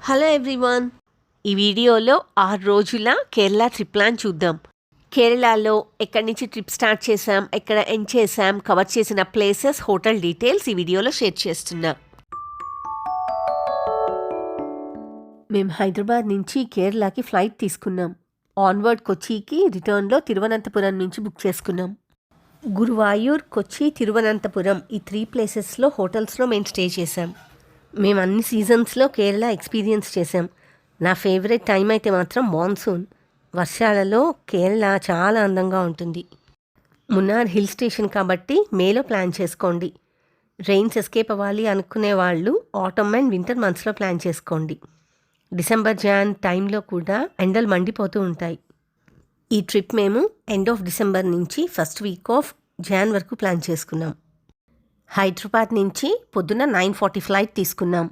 Hello everyone. ఈ వీడియోలో 6 రోజుల కేరళ ట్రిప్ ప్లాన్ చూద్దాం. కేరళలో ఎక్కడి నుంచి ట్రిప్ స్టార్ట్ చేసాం, ఎక్కడ ఎండ్ చేసాం, కవర్ చేసిన ప్లేసెస్, హోటల్ డీటెయిల్స్ ఈ వీడియోలో షేర్ చేస్తున్నా. మేము హైదరాబాద్ నుంచి కేరళకి ఫ్లైట్ తీసుకున్నాం. ఆన్వర్డ్ కొచ్చికి, రిటర్న్లో తిరువనంతపురం నుంచి బుక్ చేసుకున్నాం. గురువాయూర్, కొచ్చి, తిరువనంతపురం ఈ 3 ప్లేసెస్లో హోటల్స్లో మేము స్టే చేసాం. మేము అన్ని సీజన్స్లో కేరళ ఎక్స్పీరియన్స్ చేసాం. నా ఫేవరెట్ టైం అయితే మాత్రం మాన్సూన్. వర్షాలలో కేరళ చాలా అందంగా ఉంటుంది. మున్నార్ హిల్ స్టేషన్ కాబట్టి మేలో ప్లాన్ చేసుకోండి. రెయిన్స్ ఎస్కేప్ అవ్వాలి అనుకునే వాళ్ళు ఆటమ్ అండ్ వింటర్ మంత్స్లో ప్లాన్ చేసుకోండి. డిసెంబర్ జాన్ టైంలో కూడా ఎండలు మండిపోతూ ఉంటాయి. ఈ ట్రిప్ మేము ఎండ్ ఆఫ్ డిసెంబర్ నుంచి ఫస్ట్ వీక్ ఆఫ్ జాన్ వరకు ప్లాన్ చేసుకున్నాం. హైదరాబాద్ నుంచి పొద్దున్న 9:40 ఫ్లైట్ తీసుకున్నాం.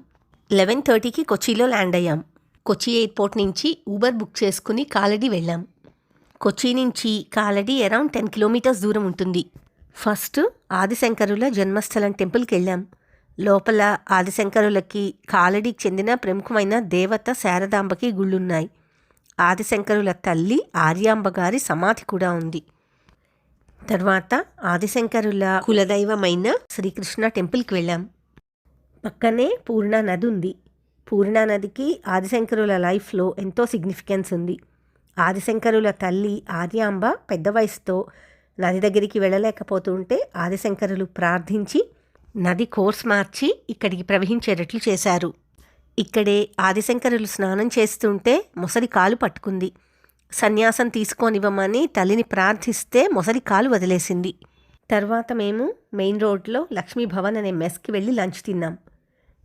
11:30కి కొచ్చిలో ల్యాండ్ అయ్యాం. కొచ్చి ఎయిర్పోర్ట్ నుంచి ఊబర్ బుక్ చేసుకుని కాలడి వెళ్ళాం. కొచ్చి నుంచి కాలడి అరౌండ్ 10 కిలోమీటర్స్ దూరం ఉంటుంది. ఫస్ట్ ఆదిశంకరుల జన్మస్థలం టెంపుల్కి వెళ్ళాం. లోపల ఆదిశంకరులకి కాలడికి చెందిన ప్రముఖమైన దేవత శారదాంబకి గుళ్ళున్నాయి. ఆదిశంకరుల తల్లి ఆర్యాంబ గారి సమాధి కూడా ఉంది. తర్వాత ఆదిశంకరుల కులదైవమైన శ్రీకృష్ణ టెంపుల్కి వెళ్ళాం. పక్కనే పూర్ణా నది ఉంది. పూర్ణా నదికి ఆదిశంకరుల లైఫ్లో ఎంతో సిగ్నిఫికెన్స్ ఉంది. ఆదిశంకరుల తల్లి ఆర్యాంబ పెద్ద వయసుతో నది దగ్గరికి వెళ్ళలేకపోతుంటే ఆదిశంకరులు ప్రార్థించి నది కోర్స్ మార్చి ఇక్కడికి ప్రవహించేటట్లు చేశారు. ఇక్కడే ఆదిశంకరులు స్నానం చేస్తుంటే మొసలి కాలు పట్టుకుంది. సన్యాసం తీసుకోనివ్వమని తల్లిని ప్రార్థిస్తే మొసలి కాలు వదిలేసింది. తర్వాత మేము మెయిన్ రోడ్లో లక్ష్మీ భవన్ అనే మెస్కి వెళ్ళి లంచ్ తిన్నాం.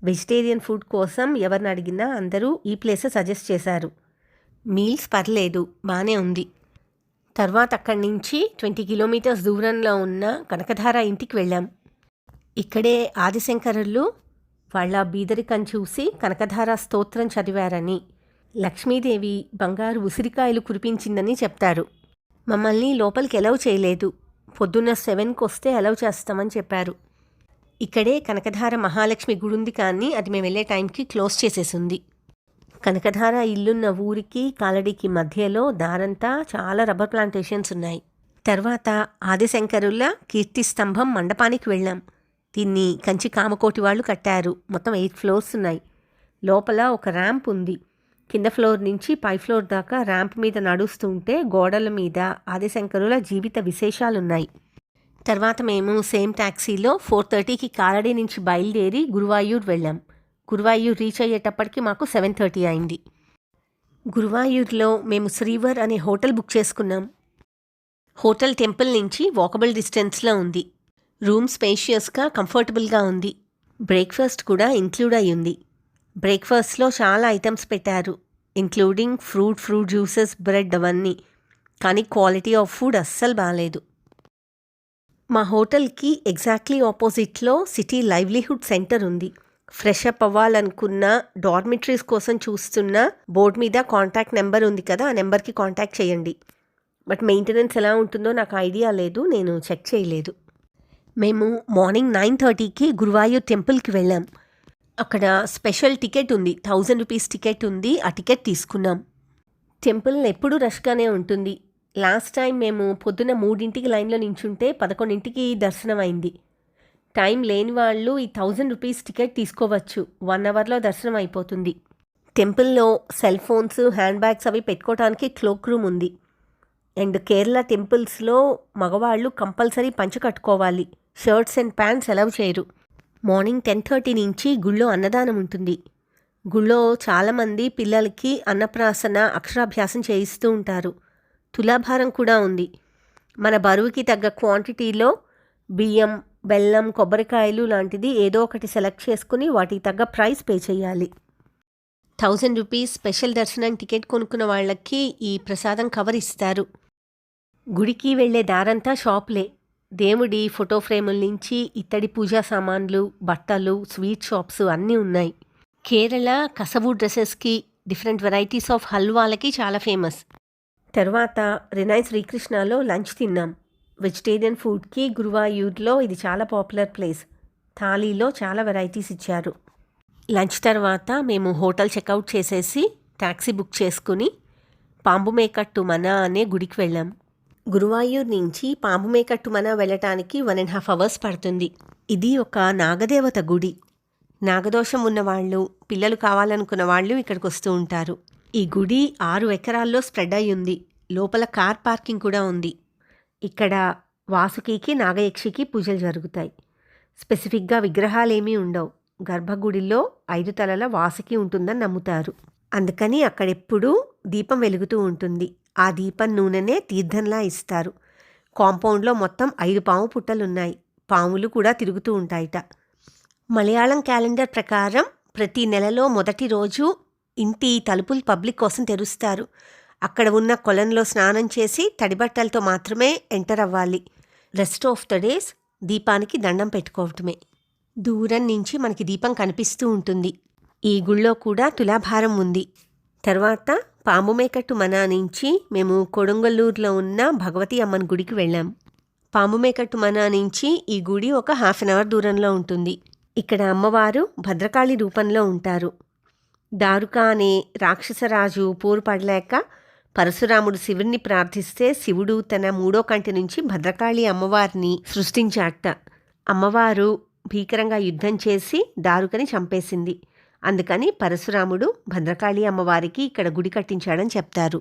వెజిటేరియన్ ఫుడ్ కోసం ఎవరిని అడిగినా అందరూ ఈ ప్లేస్ సజెస్ట్ చేశారు. మీల్స్ పర్లేదు, బాగానే ఉంది. తర్వాత అక్కడి నుంచి 20 కిలోమీటర్స్ దూరంలో ఉన్న కనకధార ఇంటికి వెళ్ళాం. ఇక్కడే ఆదిశంకరులు వాళ్ళ బీదరికం చూసి కనకధార స్తోత్రం చదివారని, లక్ష్మీదేవి బంగారు ఉసిరికాయలు కురిపించిందని చెప్తారు. మమ్మల్ని లోపలికి అలౌ చేయలేదు. పొద్దున్న 7కి వస్తే అలౌ చేస్తామని చెప్పారు. ఇక్కడే కనకధార మహాలక్ష్మి గుడి ఉంది, కానీ అది మేము వెళ్ళే టైంకి క్లోజ్ చేసేసింది. కనకధార ఇల్లున్న ఊరికి కాలడికి మధ్యలో దారంతా చాలా రబ్బర్ ప్లాంటేషన్స్ ఉన్నాయి. తర్వాత ఆదిశంకరుల కీర్తిస్తంభం మండపానికి వెళ్ళాం. దీన్ని కంచి కామకోటి వాళ్ళు కట్టారు. మొత్తం 8 ఫ్లోర్స్ ఉన్నాయి. లోపల ఒక ర్యాంప్ ఉంది. కింద ఫ్లోర్ నుంచి పై ఫ్లోర్ దాకా ర్యాంప్ మీద నడుస్తుంటే గోడల మీద ఆదిశంకరుల జీవిత విశేషాలున్నాయి. తర్వాత మేము సేమ్ ట్యాక్సీలో 4:30కి కాలడి నుంచి బయలుదేరి గురువాయూర్ వెళ్ళాం. గురువాయూర్ రీచ్ అయ్యేటప్పటికి మాకు 7:30 అయింది. గురువాయూర్లో మేము శ్రీవర్ అనే హోటల్ బుక్ చేసుకున్నాం. హోటల్ టెంపుల్ నుంచి వాకబుల్ డిస్టెన్స్లో ఉంది. రూమ్ స్పేషియస్గా కంఫర్టబుల్గా ఉంది. బ్రేక్ఫాస్ట్ కూడా ఇంక్లూడ్ అయి ఉంది. బ్రేక్ఫాస్ట్లో చాలా ఐటమ్స్ పెట్టారు, ఇంక్లూడింగ్ ఫ్రూట్ జ్యూసెస్, బ్రెడ్ అవన్నీ. కానీ క్వాలిటీ ఆఫ్ ఫుడ్ అస్సలు బాగాలేదు. మా హోటల్కి ఎగ్జాక్ట్లీ ఆపోజిట్లో సిటీ లైవ్లీహుడ్ సెంటర్ ఉంది. ఫ్రెష్ అప్ అవ్వాలనుకున్న, డార్మిటరీస్ కోసం చూస్తున్న బోర్డు మీద కాంటాక్ట్ నెంబర్ ఉంది కదా, ఆ నెంబర్కి కాంటాక్ట్ చేయండి. బట్ మెయింటెనెన్స్ ఎలా ఉంటుందో నాకు ఐడియా లేదు, నేను చెక్ చేయలేదు. మేము మార్నింగ్ 9:30కి గురువాయూర్ టెంపుల్కి వెళ్ళాం. అక్కడ స్పెషల్ టికెట్ ఉంది, 1000 రూపీస్ టికెట్ ఉంది. ఆ టికెట్ తీసుకున్నాం. టెంపుల్ ఎప్పుడూ రష్గానే ఉంటుంది. లాస్ట్ టైం మేము పొద్దున్న 3కి లైన్లో నించుంటే 11కి దర్శనం అయింది. టైం లేని వాళ్ళు ఈ 1000 రూపీస్ టికెట్ తీసుకోవచ్చు. 1 అవర్లో దర్శనం అయిపోతుంది. టెంపుల్లో సెల్ ఫోన్స్, హ్యాండ్ బ్యాగ్స్ అవి పెట్టుకోవడానికి క్లోక్ రూమ్ ఉంది. అండ్ కేరళ టెంపుల్స్లో మగవాళ్ళు కంపల్సరీ పంచ కట్టుకోవాలి. షర్ట్స్ అండ్ ప్యాంట్స్ అలౌ చేయరు. మార్నింగ్ 10:30 నుంచి గుళ్ళో అన్నదానం ఉంటుంది. గుళ్ళో చాలామంది పిల్లలకి అన్నప్రాసన, అక్షరాభ్యాసం చేయిస్తూ ఉంటారు. తులాభారం కూడా ఉంది. మన బరువుకి తగ్గ క్వాంటిటీలో బియ్యం, బెల్లం, కొబ్బరికాయలు లాంటిది ఏదో ఒకటి సెలెక్ట్ చేసుకుని వాటికి తగ్గ ప్రైస్ పే చేయాలి. 1000 రూపీస్ స్పెషల్ దర్శనం టికెట్ కొనుక్కున్న వాళ్ళకి ఈ ప్రసాదం కవర్ ఇస్తారు. గుడికి వెళ్ళే దారంతా షాప్లే. దేవుడి ఫోటో ఫ్రేముల నుంచి ఇత్తడి పూజా సామాన్లు, బట్టలు, స్వీట్ షాప్స్ అన్నీ ఉన్నాయి. కేరళ కసవు డ్రెస్సెస్కి, డిఫరెంట్ వెరైటీస్ ఆఫ్ హల్వాలకి చాలా ఫేమస్. తర్వాత రిలయన్స్ శ్రీకృష్ణలో లంచ్ తిన్నాం. వెజిటేరియన్ ఫుడ్కి గురువాయూర్లో ఇది చాలా పాపులర్ ప్లేస్. థాలీలో చాలా వెరైటీస్ ఇచ్చారు. లంచ్ తర్వాత మేము హోటల్ చెక్అవుట్ చేసేసి ట్యాక్సీ బుక్ చేసుకుని పాంబుమేకట్టుమన అనే గుడికి వెళ్ళాం. గురువాయూర్ నుంచి పాంబుమేకట్టుమన వెళ్ళటానికి 1.5 అవర్స్ పడుతుంది. ఇది ఒక నాగదేవత గుడి. నాగదోషం ఉన్నవాళ్ళు, పిల్లలు కావాలనుకున్న వాళ్ళు ఇక్కడికి వస్తూ ఉంటారు. ఈ గుడి 6 ఎకరాల్లో స్ప్రెడ్ అయి ఉంది. లోపల కార్ పార్కింగ్ కూడా ఉంది. ఇక్కడ వాసుకికి, నాగయక్షికి పూజలు జరుగుతాయి. స్పెసిఫిక్గా విగ్రహాలేమీ ఉండవు. గర్భగుడిలో 5 తలల వాసుకి ఉంటుందని నమ్ముతారు. అందుకని అక్కడెప్పుడూ దీపం వెలుగుతూ ఉంటుంది. ఆ దీపం నూనెనే తీర్థంలా ఇస్తారు. కాంపౌండ్లో మొత్తం 5 పాము పుట్టలున్నాయి. పాములు కూడా తిరుగుతూ ఉంటాయిట. మలయాళం క్యాలెండర్ ప్రకారం ప్రతి నెలలో మొదటి రోజు ఇంటి తలుపులు పబ్లిక్ కోసం తెరుస్తారు. అక్కడ ఉన్న కొలంలో స్నానం చేసి తడిబట్టలతో మాత్రమే ఎంటర్ అవ్వాలి. రెస్ట్ ఆఫ్ ద డేస్ దీపానికి దండం పెట్టుకోవటమే. దూరం నుంచి మనకి దీపం కనిపిస్తూ ఉంటుంది. ఈ గుళ్ళో కూడా తులాభారం ఉంది. తర్వాత పాంబుమేకట్టుమన నుంచి మేము కొడంగల్లూరులో ఉన్న భగవతి అమ్మన్ గుడికి వెళ్ళాం. పాంబుమేకట్టుమన నుంచి ఈ గుడి ఒక 1/2 అవర్ దూరంలో ఉంటుంది. ఇక్కడ అమ్మవారు భద్రకాళి రూపంలో ఉంటారు. దారుక అనే రాక్షసరాజు పోరు పడలేక పరశురాముడు శివుడిని ప్రార్థిస్తే శివుడు తన 3వ కంటి నుంచి భద్రకాళి అమ్మవారిని సృష్టించాట. అమ్మవారు భీకరంగా యుద్ధం చేసి దారుకని చంపేసింది. అందుకని పరశురాముడు భద్రకాళి అమ్మవారికి ఇక్కడ గుడి కట్టించాడని చెప్తారు.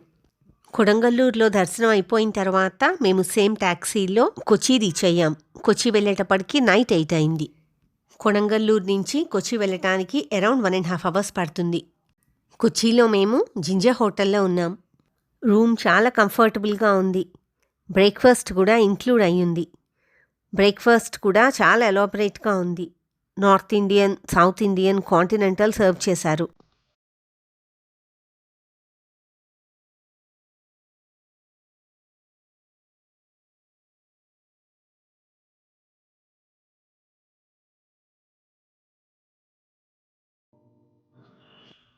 కొడంగల్లూరులో దర్శనం అయిపోయిన తర్వాత మేము సేమ్ ట్యాక్సీలో కొచ్చి రీచ్ అయ్యాం. కొచ్చి వెళ్ళేటప్పటికి నైట్ 8 అయింది. కొడంగల్లూరు నుంచి కొచ్చి వెళ్ళటానికి అరౌండ్ 1.5 అవర్స్ పడుతుంది. కొచ్చిలో మేము జింజర్ హోటల్లో ఉన్నాం. రూమ్ చాలా కంఫర్టబుల్గా ఉంది. బ్రేక్ఫాస్ట్ కూడా ఇంక్లూడ్ అయ్యింది. బ్రేక్ఫాస్ట్ కూడా చాలా ఎలాబరేట్గా ఉంది. North Indian, south Indian, continental serve చేశారు.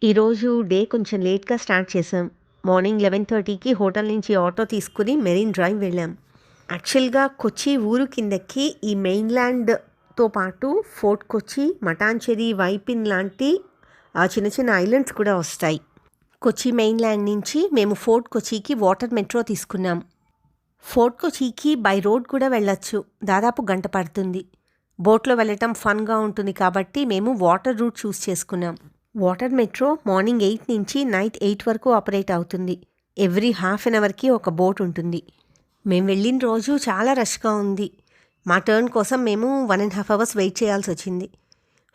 ఈరోజు డే కొంచెం లేట్గా స్టార్ట్ చేసాం. మార్నింగ్ 11:30కి హోటల్ నుంచి ఆటో తీసుకుని మెరీన్ డ్రైవ్ వెళ్ళాం. యాక్చువల్గా కొచ్చి ఊరు కిందకి ఈ మెయిన్ల్యాండ్తో పాటు ఫోర్ట్ కొచ్చి, మటాంచెరి, వైపిన్ లాంటి చిన్న చిన్న ఐలాండ్స్ కూడా వస్తాయి. కొచ్చి మెయిన్ల్యాండ్ నుంచి మేము ఫోర్ట్ కొచ్చికి వాటర్ మెట్రో తీసుకున్నాం. ఫోర్ట్ కొచ్చికి బై రోడ్ కూడా వెళ్ళొచ్చు. దాదాపు గంట పడుతుంది. బోట్లో వెళ్ళటం ఫన్గా ఉంటుంది కాబట్టి మేము వాటర్ రూట్ చూస్ చేసుకున్నాం. వాటర్ మెట్రో మార్నింగ్ 8 నుంచి నైట్ 8 వరకు ఆపరేట్ అవుతుంది. ఎవ్రీ 1/2 అవర్కి ఒక బోట్ ఉంటుంది. మేము వెళ్ళిన రోజు చాలా రష్గా ఉంది. మా టర్న్ కోసం మేము 1.5 అవర్స్ వెయిట్ చేయాల్సి వచ్చింది.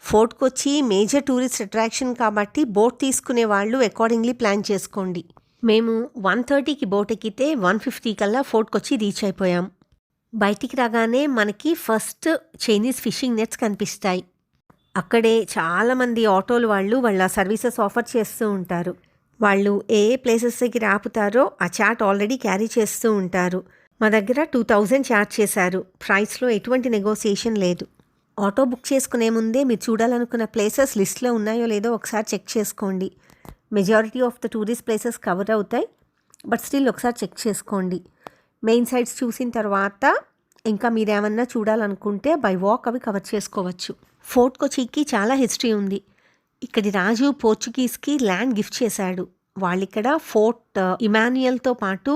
ఫోర్ట్ కొచ్చి మేజర్ టూరిస్ట్ అట్రాక్షన్ కాబట్టి బోట్ తీసుకునే వాళ్ళు అకార్డింగ్లీ ప్లాన్ చేసుకోండి. మేము 1:30కి బోట్ ఎక్కితే 1:50 కల్లా ఫోర్ట్ కొచ్చి రీచ్ అయిపోయాం. బయటికి రాగానే మనకి ఫస్ట్ చైనీస్ ఫిషింగ్ నెట్స్ కనిపిస్తాయి. అక్కడే చాలామంది ఆటోలు వాళ్ళు వాళ్ళ సర్వీసెస్ ఆఫర్ చేస్తూ ఉంటారు. వాళ్ళు ఏ ప్లేసెస్ దగ్గర ఆపుతారో ఆ చార్ట్ ఆల్రెడీ క్యారీ చేస్తూ ఉంటారు. మా దగ్గర 2000 చార్జ్ చేశారు. ప్రైస్లో ఎటువంటి నెగోసియేషన్ లేదు. ఆటో బుక్ చేసుకునే ముందే మీరు చూడాలనుకున్న ప్లేసెస్ లిస్ట్లో ఉన్నాయో లేదో ఒకసారి చెక్ చేసుకోండి. Majority of the tourist places cover అవుతాయి. బట్ స్టిల్ ఒకసారి చెక్ చేసుకోండి. మెయిన్ సైట్స్ చూసిన తర్వాత ఇంకా మీరేమన్నా చూడాలనుకుంటే బై వాక్ అవి కవర్ చేసుకోవచ్చు. ఫోర్ట్ కొచ్చికి చాలా హిస్టరీ ఉంది. ఇక్కడి రాజు పోర్చుగీస్కి ల్యాండ్ గిఫ్ట్ చేశాడు. వాళ్ళిక్కడ ఫోర్ట్ ఇమాన్యుయల్తో పాటు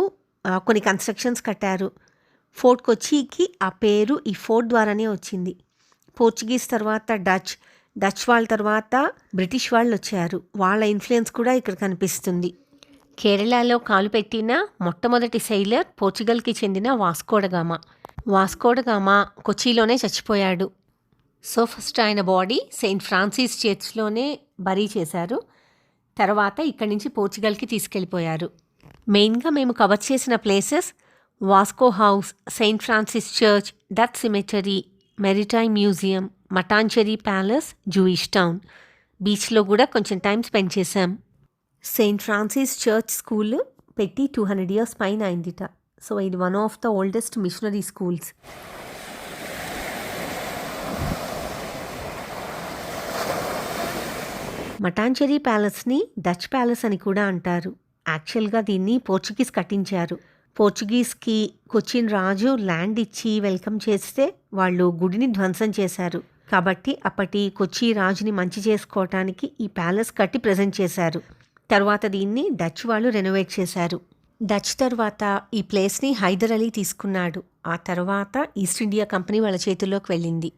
కొన్ని కన్స్ట్రక్షన్స్ కట్టారు. ఫోర్ట్ కొచ్చికి ఆ పేరు ఈ ఫోర్ట్ ద్వారానే వచ్చింది. పోర్చుగీస్ తర్వాత డచ్ వాళ్ళ తర్వాత బ్రిటిష్ వాళ్ళు వచ్చారు. వాళ్ళ ఇన్ఫ్లుయెన్స్ కూడా ఇక్కడ కనిపిస్తుంది. కేరళలో కాలు పెట్టిన మొట్టమొదటి సెయిలర్ పోర్చుగల్కి చెందిన వాస్కోడగామా కొచ్చిలోనే చచ్చిపోయాడు. సో ఫస్ట్ ఆయన బాడీ సెయింట్ ఫ్రాన్సిస్ చర్చ్లోనే బరీ చేశారు. తర్వాత ఇక్కడి నుంచి పోర్చుగల్కి తీసుకెళ్ళిపోయారు. మెయిన్గా మేము కవర్ చేసిన places Vasco house, saint Francis church, Dutch cemetery, maritime museum, Mattancherry palace, Jewish town. బీచ్లో కూడా కొంచెం టైం స్పెండ్ చేశాం. సెయింట్ ఫ్రాన్సిస్ చర్చ్ స్కూల్ పెట్టి 200 years పైన అయిందిట. సో ఇది one of the oldest missionary schools. Mattancherry ప్యాలెస్ని డచ్ ప్యాలెస్ అని కూడా అంటారు. యాక్చువల్గా దీన్ని పోర్చుగీస్ కట్టించారు. పోర్చుగీస్కి కొచ్చిన్ రాజు ల్యాండ్ ఇచ్చి వెల్కమ్ చేస్తే వాళ్ళు గుడిని ధ్వంసం చేశారు. కాబట్టి అప్పటి కొచ్చి రాజుని మంచి చేసుకోవటానికి ఈ ప్యాలెస్ కట్టి ప్రజెంట్ చేశారు. తర్వాత దీన్ని డచ్ వాళ్ళు రెనోవేట్ చేశారు. డచ్ తర్వాత ఈ ప్లేస్ని హైదర్ అలీ తీసుకున్నాడు. ఆ తర్వాత ఈస్ట్ ఇండియా కంపెనీ వాళ్ళ చేతుల్లోకి వెళ్ళింది.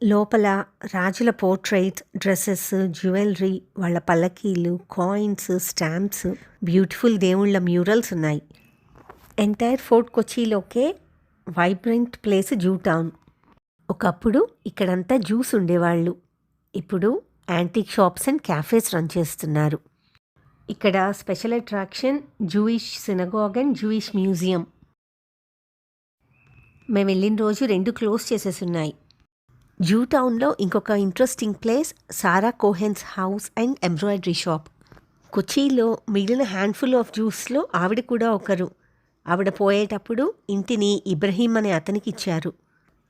లోపల రాజుల పోర్ట్రైట్, డ్రెస్సెస్, జ్యువెలరీ, వాళ్ళ పల్లకీలు, కాయిన్స్, స్టాంప్స్, బ్యూటిఫుల్ దేవుళ్ళ మ్యూరల్స్ ఉన్నాయి. ఎంటైర్ ఫోర్ట్ కొచ్చిలోకే వైబ్రెంట్ ప్లేస్ జూ టౌన్. ఒకప్పుడు ఇక్కడంతా జూస్ ఉండేవాళ్ళు. ఇప్పుడు antique shops and cafes run చేస్తున్నారు. ఇక్కడ special attraction Jewish synagogue and Jewish museum. మేము వెళ్ళిన రోజు 2 క్లోజ్ చేసేసి ఉన్నాయి. జూ టౌన్లో ఇంకొక interesting place Sarah Cohen's house and embroidery shop. కొచ్చిలో మిగిలిన హ్యాండ్ఫుల్ ఆఫ్ జ్యూస్లో ఆవిడ కూడా ఒకరు. ఆవిడ పోయేటప్పుడు ఇంటిని ఇబ్రహీం అనే అతనికి ఇచ్చారు.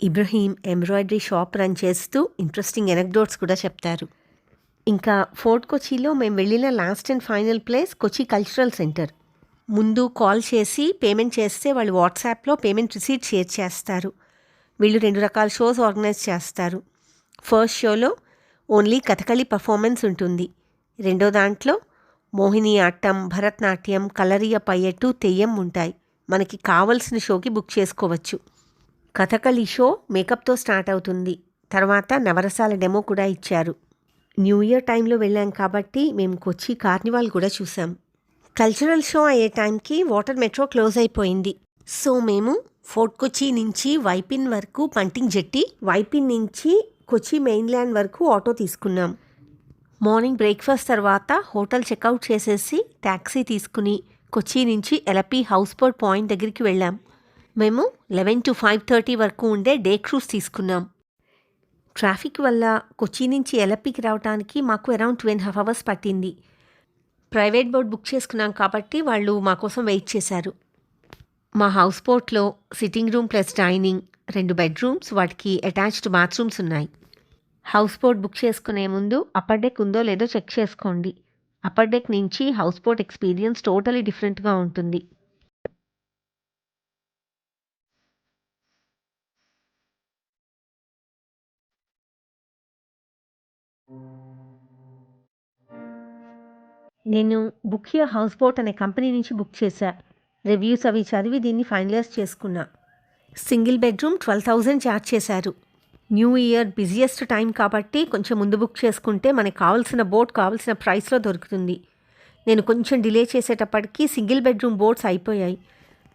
ఇబ్రహీం ఎంబ్రాయిడరీ షాప్ రన్ చేస్తూ ఇంట్రెస్టింగ్ ఎనక్డోట్స్ కూడా చెప్తారు. ఇంకా ఫోర్ట్ కొచ్చిలో మేము వెళ్ళిన last and final place Kochi cultural centre. ముందు కాల్ చేసి పేమెంట్ చేస్తే వాళ్ళు వాట్సాప్లో పేమెంట్ రిసీట్ షేర్ చేస్తారు. వీళ్ళు 2 రకాల షోస్ ఆర్గనైజ్ చేస్తారు. ఫస్ట్ షోలో ఓన్లీ కథకళి పర్ఫార్మెన్స్ ఉంటుంది. రెండో దాంట్లో మోహిని ఆటం, భరతనాట్యం, కలరియ పయ్యట్టు, తెయ్యం ఉంటాయి. మనకి కావలసిన షోకి బుక్ చేసుకోవచ్చు. కథకళి షో మేకప్తో స్టార్ట్ అవుతుంది. తర్వాత నవరసాల డెమో కూడా ఇచ్చారు. న్యూ ఇయర్ టైంలో వెళ్ళాం కాబట్టి మేము కొచ్చి కార్నివాల్ కూడా చూసాం. కల్చరల్ షో అయ్యే టైంకి వాటర్ మెట్రో క్లోజ్ అయిపోయింది. సో మేము ఫోర్ట్ కొచ్చి నుంచి వైపిన్ వరకు పంటింగ్ జెట్టి, వైపిన్ నుంచి కొచ్చి మెయిన్ల్యాండ్ వరకు ఆటో తీసుకున్నాం. మార్నింగ్ బ్రేక్ఫాస్ట్ తర్వాత హోటల్ చెక్అవుట్ చేసేసి ట్యాక్సీ తీసుకుని కొచ్చి నుంచి ఎలపి హౌస్ బోట్ పాయింట్ దగ్గరికి వెళ్ళాం. మేము 11 to 5:30 వరకు ఉండే డే క్రూజ్ తీసుకున్నాం. ట్రాఫిక్ వల్ల కొచ్చి నుంచి ఎలపికి రావడానికి మాకు అరౌండ్ 2.5 hours పట్టింది. ప్రైవేట్ బోట్ బుక్ చేసుకున్నాం కాబట్టి వాళ్ళు మా కోసం వెయిట్ చేశారు. మా హౌస్ బోట్లో sitting room plus dining, 2 bedrooms, వాటికి అటాచ్డ్ బాత్రూమ్స్ ఉన్నాయి. హౌస్ బోట్ బుక్ చేసుకునే ముందు అప్పర్ డెక్ ఉందో లేదో చెక్ చేసుకోండి. అప్పర్ డెక్ నుంచి హౌస్ బోట్ ఎక్స్పీరియన్స్ టోటలీ డిఫరెంట్గా ఉంటుంది. నేను బుక్ యువర్ హౌస్ బోట్ అనే కంపెనీ నుంచి బుక్ చేశా. రివ్యూస్ అవి చదివి దీన్ని ఫైనలైజ్ చేసుకున్నా. సింగిల్ బెడ్రూమ్ 12,000 ఛార్జ్ చేశారు. న్యూ ఇయర్ బిజియెస్ట్ టైం కాబట్టి కొంచెం ముందు బుక్ చేసుకుంటే మనకు కావాల్సిన బోట్ కావాల్సిన ప్రైస్లో దొరుకుతుంది. నేను కొంచెం డిలే చేసేటప్పటికి సింగిల్ బెడ్రూమ్ బోట్స్ అయిపోయాయి.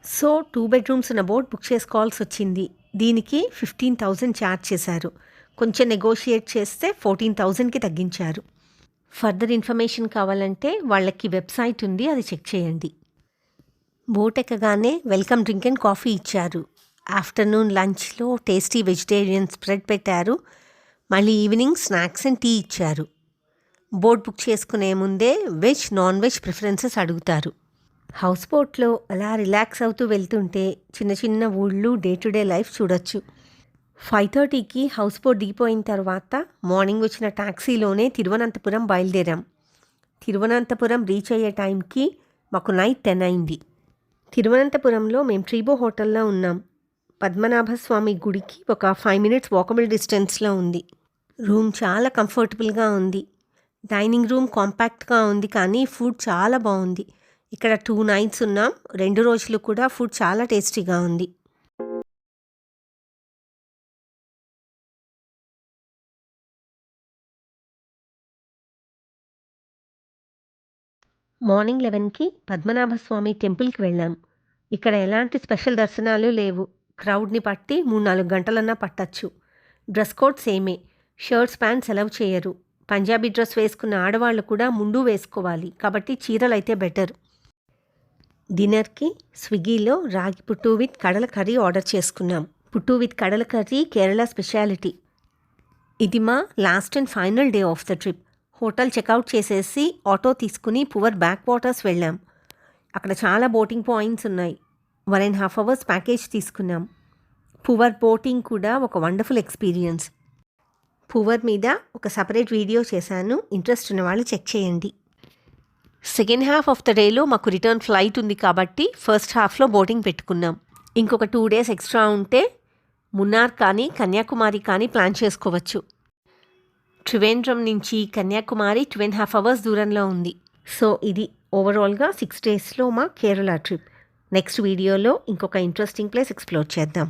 సో 2 bedrooms ఉన్న బోట్ బుక్ చేసుకోవాల్సి వచ్చింది. దీనికి 15,000 ఛార్జ్ చేశారు. కొంచెం నెగోషియేట్ చేస్తే 14,000కి తగ్గించారు. ఫర్దర్ ఇన్ఫర్మేషన్ కావాలంటే వాళ్ళకి వెబ్సైట్ ఉంది, అది చెక్ చేయండి. బోట్ ఎక్కగానే వెల్కమ్ డ్రింక్ అండ్ కాఫీ ఇచ్చారు. ఆఫ్టర్నూన్ లంచ్లో టేస్టీ వెజిటేరియన్ స్ప్రెడ్ పెట్టారు. మళ్ళీ ఈవినింగ్ స్నాక్స్ అండ్ టీ ఇచ్చారు. బోట్ బుక్ చేసుకునే ముందే వెజ్, నాన్ వెజ్ ప్రిఫరెన్సెస్ అడుగుతారు. హౌస్ బోట్లో అలా రిలాక్స్ అవుతూ వెళ్తుంటే చిన్న చిన్న ఊళ్ళు, డే టు డే లైఫ్ చూడొచ్చు. 5:30కి హౌస్ బోట్ దిగిపోయిన తర్వాత మార్నింగ్ వచ్చిన ట్యాక్సీలోనే తిరువనంతపురం బయలుదేరాం. తిరువనంతపురం రీచ్ అయ్యే టైంకి మాకు నైట్ 10 అయింది. తిరువనంతపురంలో మేము ట్రీబో హోటల్లో ఉన్నాం. పద్మనాభస్వామి గుడికి ఒక 5 minutes వాకబుల్ డిస్టెన్స్లో ఉంది. రూమ్ చాలా కంఫర్టబుల్గా ఉంది. డైనింగ్ రూమ్ కాంపాక్ట్గా ఉంది, కానీ ఫుడ్ చాలా బాగుంది. ఇక్కడ 2 nights ఉన్నాం. 2 రోజులు కూడా ఫుడ్ చాలా టేస్టీగా ఉంది. మార్నింగ్ 11కి పద్మనాభస్వామి టెంపుల్కి వెళ్ళాం. ఇక్కడ ఎలాంటి స్పెషల్ దర్శనాలు లేవు. క్రౌడ్ని పట్టి 3-4 గంటలన్నా పట్టచ్చు. డ్రెస్ కోడ్ సేమే. షర్ట్స్, ప్యాంట్స్ అలౌ చేయరు. పంజాబీ డ్రెస్ వేసుకున్న ఆడవాళ్ళు కూడా ముందు వేసుకోవాలి, కాబట్టి చీరలు అయితే బెటర్. డిన్నర్కి స్విగ్గీలో రాగి పుట్టు విత్ కడల కర్రీ ఆర్డర్ చేసుకున్నాం. Puttu with kadala curry Kerala speciality. ఇది మా last and final day of the trip. Hotel checkout చేసేసి ఆటో తీసుకుని పువర్ బ్యాక్ వాటర్స్ వెళ్ళాం. అక్కడ చాలా బోటింగ్ పాయింట్స్ ఉన్నాయి. 1.5 hours ప్యాకేజ్ తీసుకున్నాం. పువర్ బోటింగ్ కూడా ఒక వండర్ఫుల్ ఎక్స్పీరియన్స్. పువర్ మీద ఒక సపరేట్ వీడియో చేశాను, ఇంట్రెస్ట్ ఉన్న వాళ్ళు చెక్ చేయండి. సెకండ్ హాఫ్ ఆఫ్ ద డేలో మాకు రిటర్న్ ఫ్లైట్ ఉంది కాబట్టి ఫస్ట్ హాఫ్లో బోటింగ్ పెట్టుకున్నాం. ఇంకొక 2 days ఎక్స్ట్రా ఉంటే మున్నార్ కానీ కన్యాకుమారి కానీ ప్లాన్ చేసుకోవచ్చు. త్రివేంద్రం నుంచి కన్యాకుమారి 2.5 hours దూరంలో ఉంది. సో ఇది ఓవరాల్గా 6 daysలో మా కేరళ ట్రిప్. నెక్స్ట్ వీడియోలో ఇంకొక ఇంట్రెస్టింగ్ ప్లేస్ ఎక్స్ప్లోర్ చేద్దాం.